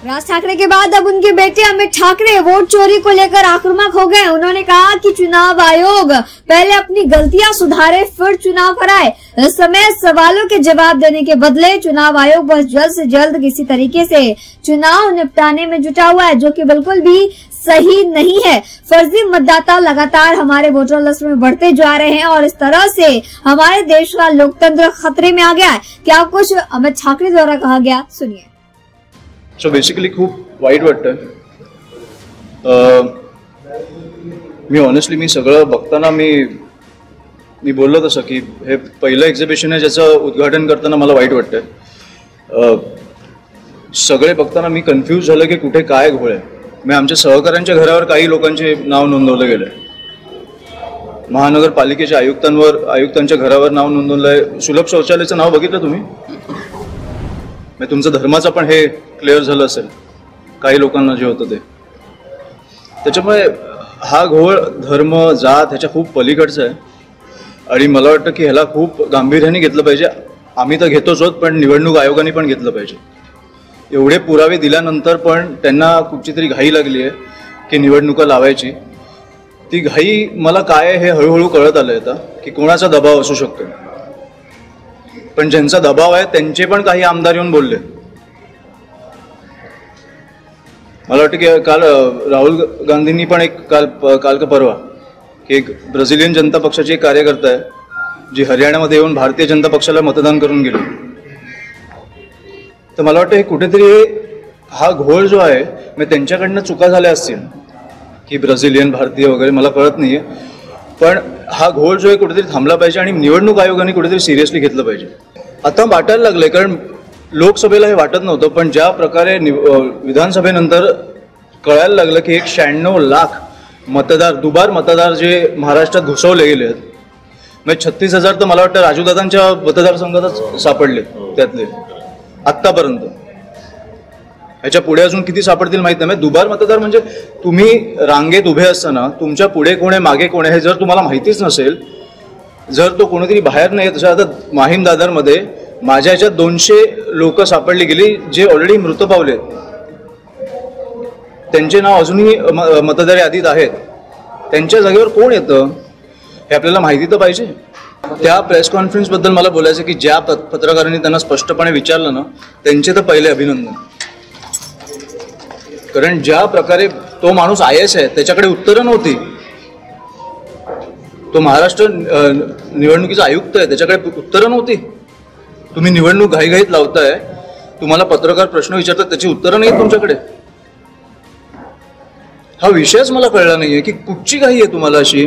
राज ठाकरे के बाद अब उनके बेटे अमित ठाकरे वोट चोरी को लेकर आक्रामक हो गए। उन्होंने कहा कि चुनाव आयोग पहले अपनी गलतियां सुधारे फिर चुनाव कराए। इस समय सवालों के जवाब देने के बदले चुनाव आयोग बस जल्द से जल्द किसी तरीके से चुनाव निपटाने में जुटा हुआ है, जो कि बिल्कुल भी सही नहीं है। फर्जी मतदाता लगातार हमारे वोटर लिस्ट में बढ़ते जा रहे हैं और इस तरह से हमारे देश का लोकतंत्र खतरे में आ गया है। क्या कुछ अमित ठाकरे द्वारा कहा गया, सुनिए। सो बेसिकली खूप वाईट वाटतं। मी ऑनेस्टली मी सगळं बघताना मी बोललो तसं की हे पहिलं एक्झिबिशन आहे ज्याचं उद्घाटन करताना मला वाईट वाटतं। सगळे बघताना मी कन्फ्यूज झालं की कुठे काय घोळ आहे। मी आमच्या सहकाऱ्यांच्या घरावर काही लोकांचे नाव नोंदवलं गेलंय, महानगरपालिकेच्या आयुक्तांच्या घरावर नाव नोंदवलंय। सुलभ शौचालयाचं नाव बघितलं तुम्ही? तुमचं धर्माचं पण हे क्लिअर झालं असेल काही लोकांना जे होतं ते। त्याच्यामुळे हा घोळ धर्म जात ह्याच्या खूप पलीकडचा आहे आणि मला वाटतं की ह्याला खूप गांभीर्याने घेतलं पाहिजे। आम्ही तर घेतोच आहोत, पण निवडणूक आयोगाने पण घेतलं पाहिजे। एवढे पुरावे दिल्यानंतर पण त्यांना कुठची तरी घाई लागली आहे की निवडणुका लावायची। ती घाई मला काय हे हळूहळू कळत आलंय आता की कोणाचा दबाव असू शकतो, पण ज्यांचा दबाव आहे त्यांचे पण काही आमदार येऊन बोलले। मला वाटतं की काल राहुल गांधींनी पण एक काल का परवा की एक ब्राझिलियन जनता पक्षाची एक कार्यकर्ता आहे जी हरियाणामध्ये येऊन भारतीय जनता पक्षाला मतदान करून गेली। तर मला वाटतं हे कुठेतरी हा घोळ जो आहे मग त्यांच्याकडनं चुका झाल्या असतील की ब्राझिलियन भारतीय वगैरे, मला कळत नाहीये, पण हा घोळ जो आहे कुठेतरी थांबला पाहिजे आणि निवडणूक आयोगाने कुठेतरी सिरियसली घेतलं पाहिजे। आता वाटायला लागलंय, कारण लोकसभेला हे वाटत नव्हतं, पण ज्या प्रकारे विधानसभेनंतर कळायला लागलं की 96 लाख मतदार दुबार मतदार जे महाराष्ट्रात घुसवले गेले आहेत, म्हणजे 36,000 तर मला वाटतं राजूदादांच्या मतदारसंघातच सापडले त्यातले आत्तापर्यंत। ह्याच्या पुढे अजून किती सापडतील माहित नाही। दुबार मतदार म्हणजे तुम्ही रांगेत उभे असताना तुमच्या पुढे कोण आहे मागे कोण आहे हे जर तुम्हाला माहितीच नसेल, जर तो कोणीतरी बाहेर नाही, तसं आता माहीम दादरमध्ये माझ्या ह्याच्यात 200 लोक सापडली गेली जे ऑलरेडी मृत पावले, त्यांचे नाव अजूनही मतदार यादीत आहेत। त्यांच्या जागेवर कोण येतं हे आपल्याला माहिती तर पाहिजे। त्या प्रेस कॉन्फरन्स बद्दल मला बोलायचं की ज्या पत्रकारांनी त्यांना स्पष्टपणे विचारलं ना, त्यांचे तर पहिले अभिनंदन, कारण ज्या प्रकारे तो माणूस IAS आहे त्याच्याकडे उत्तरं नव्हती। तो महाराष्ट्र निवडणुकीचा आयुक्त आहे, त्याच्याकडे उत्तरं नव्हती। तुम्ही निवडणूक घाईघाईत लावताय, तुम्हाला पत्रकार प्रश्न विचारतात त्याची उत्तरं नाहीत तुमच्याकडे। हा विषयच मला कळला नाहीये की कुठची घाई आहे तुम्हाला अशी।